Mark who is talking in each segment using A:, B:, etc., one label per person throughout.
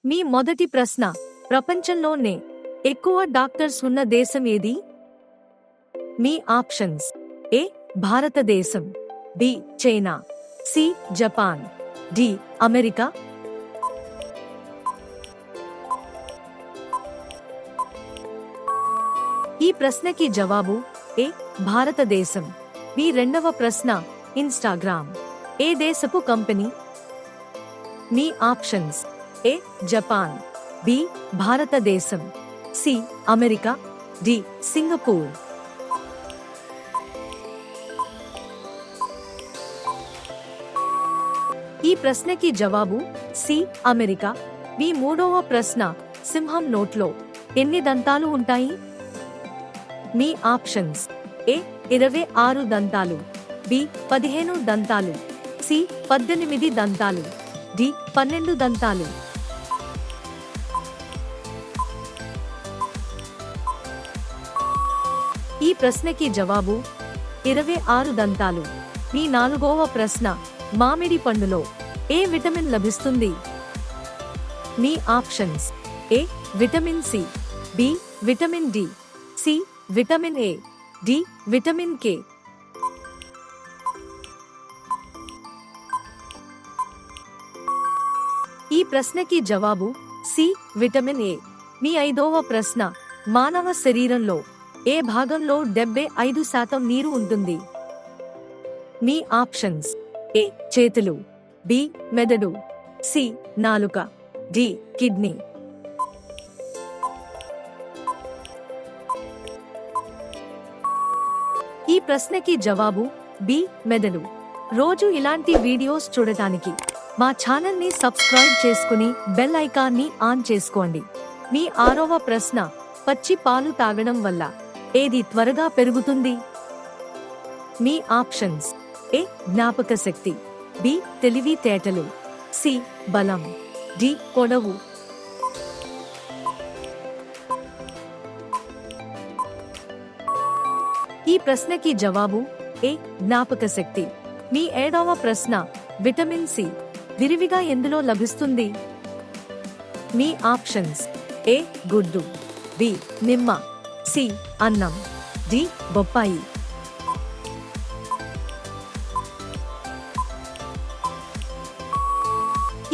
A: మీ మొదటి ప్రశ్న, ప్రపంచంలోనే ఎక్కువ డాక్టర్స్ ఉన్న దేశం ఏది? మీ ఆప్షన్స్: ఏ భారతదేశం, B China, C Japan, D America. ఈ ప్రశ్నకి జవాబు ఏ భారతదేశం. మీ రెండవ ప్రశ్న, ఇన్స్టాగ్రామ్ ఏ దేశపు కంపెనీ? మీ ఆప్షన్స్: ఏ జపాన్, బి భారతదేశం, సి అమెరికా, డి సింగపూర్. ఈ ప్రశ్నకి జవాబు సి అమెరికా. మీ మూడవ ప్రశ్న, సింహం నోట్లో ఎన్ని దంతాలు ఉంటాయి? మీ ఆప్షన్స్: ఏ 26 దంతాలు, బి 15 దంతాలు, సి 18 దంతాలు, డి 12 దంతాలు. ఈ ప్రశ్నకి జవాబు 26 దంతాలు. మీ నాలుగవ ప్రశ్న, మామిడి పండులో ఏ విటమిన్ లభిస్తుంది? మీ options: A vitamin C, B vitamin D, C vitamin A, D vitamin K. ఈ ప్రశ్నకి జవాబు సి విటమిన్ ఏ. మీ ఐదవ ప్రశ్న, మానవ శరీరంలో ఏ భాగంలో 75% నీరు ఉంటుంది? మీ ఆప్షన్స్: ఏ చేతులు, బి మెదడు, సి నాలుక, డి కిడ్నీ. ఈ ప్రశ్నకి జవాబు బి మెదడు. రోజు ఇలాంటి వీడియోస్ చూడటానికి మా ఛానల్ని సబ్స్క్రైబ్ చేసుకుని బెల్ ఐకాన్ని ఆన్ చేసుకోండి. మీ ఆరవ ప్రశ్న, పచ్చి పాలు తాగడం వల్ల ఏది త్వరగా పెరుగుతుంది? మీ ఆప్షన్స్: ఏ జ్ఞాపక శక్తి, బి తెలివితేటలు, సి బలం, డి పొడవు. ఈ ప్రశ్నకి జవాబు ఏ జ్ఞాపక శక్తి. మీ ఏడవ ప్రశ్న, విటమిన్ సి విరివిగా ఎందులో లభిస్తుంది? మీ ఆప్షన్స్: ఏ గుడ్డు, బి నిమ్మ, సి అన్నం, డి బొప్పాయి.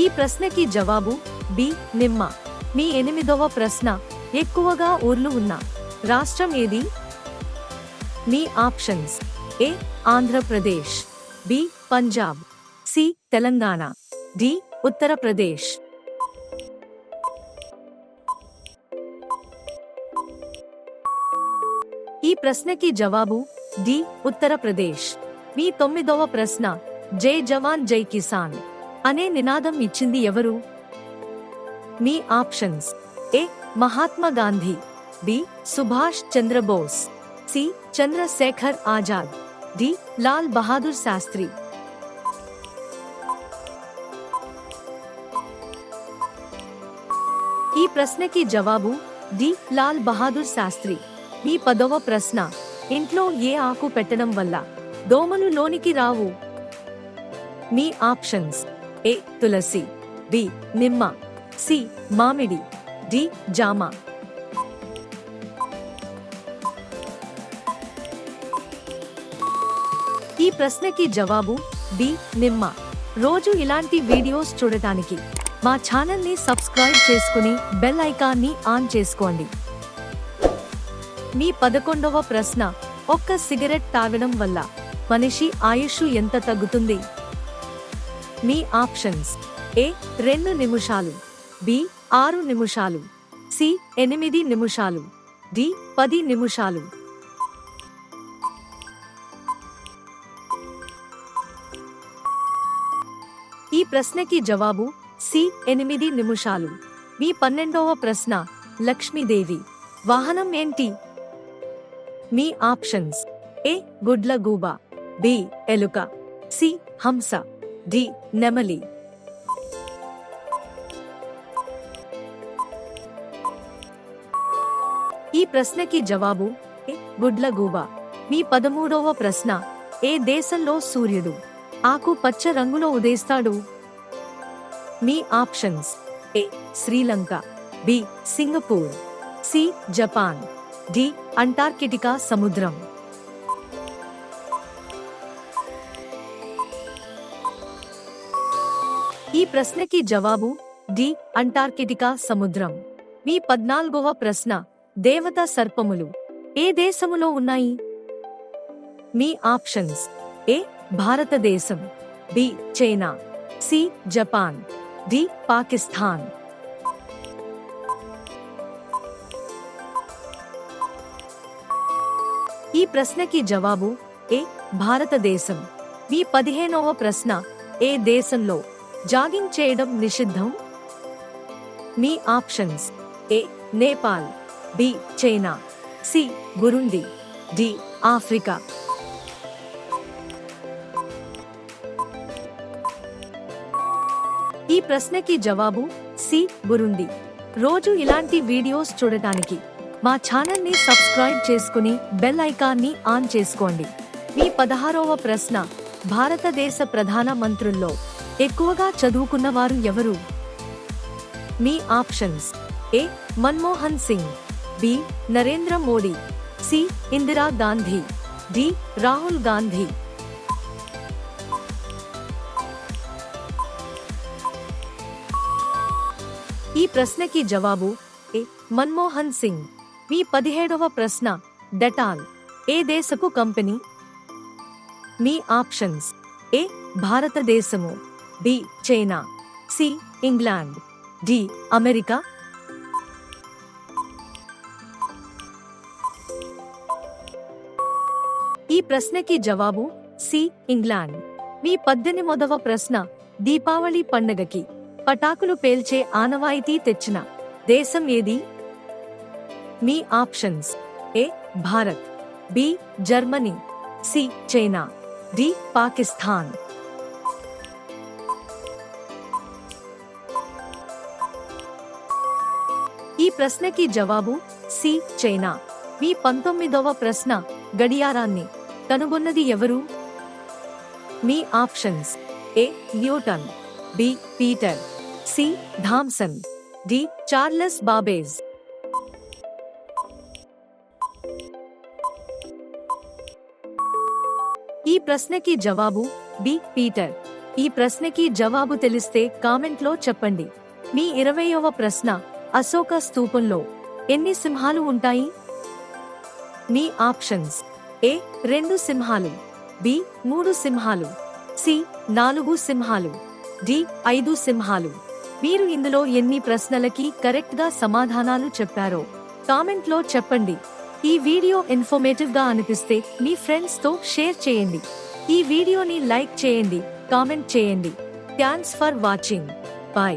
A: ఈ ప్రశ్నకి జవాబు బి నిమ్మ. మీ ఎనిమిదవ ప్రశ్న, ఎక్కువగా ఊర్లు ఉన్న రాష్ట్రం ఏది? మీ options: A Andhra Pradesh, B Punjab, C Telangana, D Uttar Pradesh. ఈ ప్రశ్నకి జవాబు డి ఉత్తరప్రదేశ్. మీ తొమ్మిదవ ప్రశ్న, జై జవాన్ జై కిసాన్ అనే నినాదం ఇచ్చింది ఎవరు? మీ options: A Mahatma Gandhi, B Subhash Chandra Bose, C Chandrashekhar Azad, D Lal Bahadur Shastri. ఈ ప్రశ్నకి జవాబు డి లాల్ బహాదూర్ శాస్త్రి. మీ పదవ ప్రశ్న, ఇంట్లో ఏ ఆకు పెట్టడం వల్ల దోమలు లోనికి రావు? మీ ఆప్షన్స్: ఏ తులసి, బి నిమ్మ, సి మామిడి, డి జామ. ఈ ప్రశ్నకి జవాబు బి నిమ్మ. రోజు ఇలాంటి వీడియోస్ చూడటానికి మా ఛానల్ని సబ్స్క్రైబ్ చేసుకుని బెల్ ఐకాన్ని ఆన్ చేసుకోండి. మీ 11వ ప్రశ్న, ఒక్క సిగరెట్ తాగడం వల్ల మనిషి ఆయుష్ ఎంత తగ్గుతుంది? మీ ఆప్షన్స్: ఏ 2 నిమిషాలు, బి 6 నిమిషాలు, సి 8 నిమిషాలు, డి 10 నిమిషాలు. ఈ ప్రశ్నకి జవాబు సి 8 నిమిషాలు. మీ 12వ ప్రశ్న, లక్ష్మీదేవి వాహనం ఏంటి? మీ ఆప్షన్స్: ఏ గుడ్లగూబ, బి ఎలుక, సి హంస, డి నెమలి. ఈ ప్రశ్నకి జవాబు ఏ గుడ్లగూబ. మీ 13వ ప్రశ్న, ఏ దేశంలో సూర్యుడు ఆకుపచ్చ రంగులో ఉదయిస్తాడు? మీ options: A Sri Lanka, B Singapore, C Japan, D Antarctica సముద్రం. ఈ ప్రశ్నకి జవాబు డి అంటార్కిటికా సముద్రం. మీ 14వ ప్రశ్న, దేవతా సర్పములు ఏ దేశములో ఉన్నాయి? మీ ఆప్షన్స్: ఏ భారతదేశం, B China, C Japan, D Pakistan. ఈ ప్రశ్నకి జవాబు ఏ భారతదేశం. మీ 15వ ప్రశ్న, ఏ దేశంలో జాగింగ్ చేయడం నిషిద్ధం? మీ options: A Nepal, B China, C Burundi, D Africa. ఈ ప్రశ్నకి జవాబు సి బురుండి. రోజు ఇలాంటి వీడియోస్ చూడటానికి మా ఛానల్ ని సబ్స్క్రైబ్ చేసుకుని బెల్ ఐకాన్ ని ఆన్ చేసుకోండి. మీ 16వ ప్రశ్న, భారతదేశ ప్రధాన మంత్రుల్లో ఎక్కువగా చదువుకున్న వారు ఎవరు? మీ options: A Manmohan Singh, B Narendra Modi, C Indira Gandhi, D Rahul Gandhi. ఈ ప్రశ్నకి జవాబు ఏ మన్మోహన్ సింగ్. మీ 17వ ప్రశ్న, డెటాల్ ఏ దేశపు కంపెనీ? మీ ఆప్షన్స్: ఏ భారతదేశము, B China, C England, D America. ఈ ప్రశ్నకి జవాబు సి ఇంగ్లాండ్. మీ 18వ ప్రశ్న, దీపావళి పండుగకి పటాకులు పేల్చే ఆనవాయితీ తెచ్చిన దేశం ఏది? మీ options: A Bharat, B Germany, C China, D Pakistan. ఈ ప్రశ్నకి జవాబు సి చైనా. మీ 19వ ప్రశ్న, గడియారాన్ని కనుగొన్నది ఎవరు? మీ options: A Newton, B Peter, C Thomson, D Charles Babbage. ఈ ప్రశ్నకి జవాబు బి పీటర్. ఈ ప్రశ్నకి జవాబు తెలిస్తే కామెంట్లో చెప్పండి. మీ 20వ ప్రశ్న, అశోక స్తూపంలో ఎన్ని సింహాలు ఉంటాయి? మీ ఆప్షన్స్: ఏ 2 సింహాలు, బి 3 సింహాలు, సి 4 సింహాలు, డి 5 సింహాలు. మీరు ఇందులో ఎన్ని ప్రశ్నలకి కరెక్ట్ గా సమాధానాలు చెప్పారో కామెంట్లో చెప్పండి. ఈ వీడియో ఇన్ఫర్మేటివ్ గా అనిపిస్తే మీ ఫ్రెండ్స్ తో షేర్ చేయండి. ఈ వీడియోని లైక్ చేయండి, కామెంట్ చేయండి. Thanks for watching. బై.